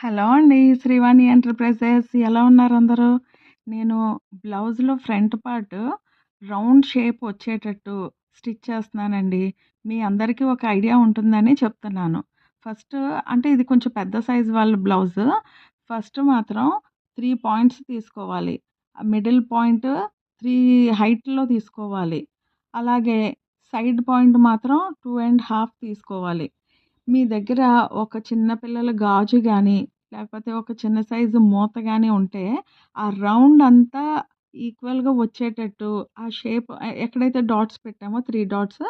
Hello అండి. Srivani enterprises ఎలా ఉన్నారు అందరూ? నేను బ్లౌజ్‌లో ఫ్రంట్ పార్ట్ రౌండ్ షేప్ వచ్చేటట్టు స్టిచ్ చేస్తున్నానండి. మీ అందరికీ ఒక ఐడియా ఉంటుందని చెప్తున్నాను. ఫస్ట్ అంటే ఇది కొంచెం పెద్ద సైజ్ వాళ్ళ బ్లౌజు. ఫస్ట్ మాత్రం 3 పాయింట్స్ తీసుకోవాలి. మిడిల్ పాయింట్ 3 హైట్‌లో తీసుకోవాలి. అలాగే సైడ్ పాయింట్ మాత్రం 2 ½ తీసుకోవాలి. మీ దగ్గర ఒక చిన్న పిల్లల గాజు గానీ, లేకపోతే ఒక చిన్న సైజు మూత గానీ ఉంటే, ఆ రౌండ్ అంతా ఈక్వల్‌గా వచ్చేటట్టు ఆ షేప్ ఎక్కడైతే డాట్స్ పెట్టామో 3 డాట్స్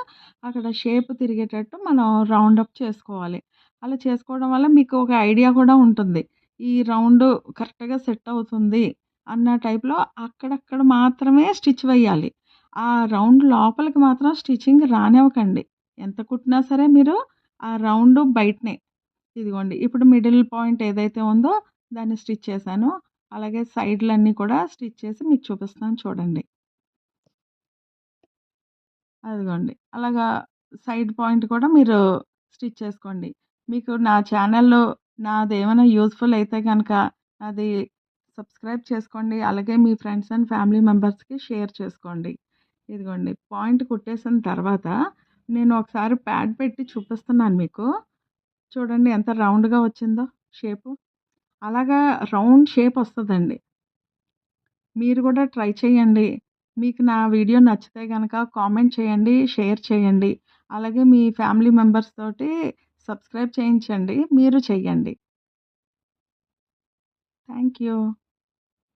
అక్కడ షేప్ తిరిగేటట్టు మనం రౌండ్ అప్ చేసుకోవాలి. అలా చేసుకోవడం వల్ల మీకు ఒక ఐడియా కూడా ఉంటుంది. ఈ రౌండు కరెక్ట్‌గా సెట్ అవుతుంది అన్న టైప్‌లో అక్కడక్కడ మాత్రమే స్టిచ్ వేయాలి. ఆ రౌండ్ లోపలికి మాత్రం స్టిచ్చింగ్ రానివ్వకండి. ఎంత కుట్టినా సరే మీరు ఆ రౌండు బయటనే. ఇదిగోండి. ఇప్పుడు మిడిల్ పాయింట్ ఏదైతే ఉందో దాన్ని స్టిచ్ చేశాను. అలాగే సైడ్‌లన్నీ కూడా స్టిచ్ చేసి మీకు చూపిస్తున్నాను చూడండి. అదిగోండి. అలాగా సైడ్ పాయింట్ కూడా మీరు స్టిచ్ చేసుకోండి. మీకు నా ఛానల్‌లో నాదేమైనా యూజ్‌ఫుల్ అయితే గనక అది సబ్స్క్రైబ్ చేసుకోండి. అలాగే మీ ఫ్రెండ్స్ అండ్ ఫ్యామిలీ మెంబర్స్‌కి షేర్ చేసుకోండి. ఇదిగోండి పాయింట్ కుట్టేసిన తర్వాత నేను ఒకసారి ప్యాడ్ పెట్టి చూపిస్తున్నాను మీకు. చూడండి ఎంత రౌండ్‌గా వచ్చిందో షేపు. అలాగా రౌండ్ షేప్ వస్తదండి. మీరు గూడా ట్రై చేయండి. మీకు నా వీడియో నచ్చితే గనక కామెంట్ చేయండి, షేర్ చేయండి. అలాగే మీ ఫ్యామిలీ మెంబర్స్ తోటి సబ్స్క్రైబ్ చేయించండి. మీరు చెయ్యండి. Thank you.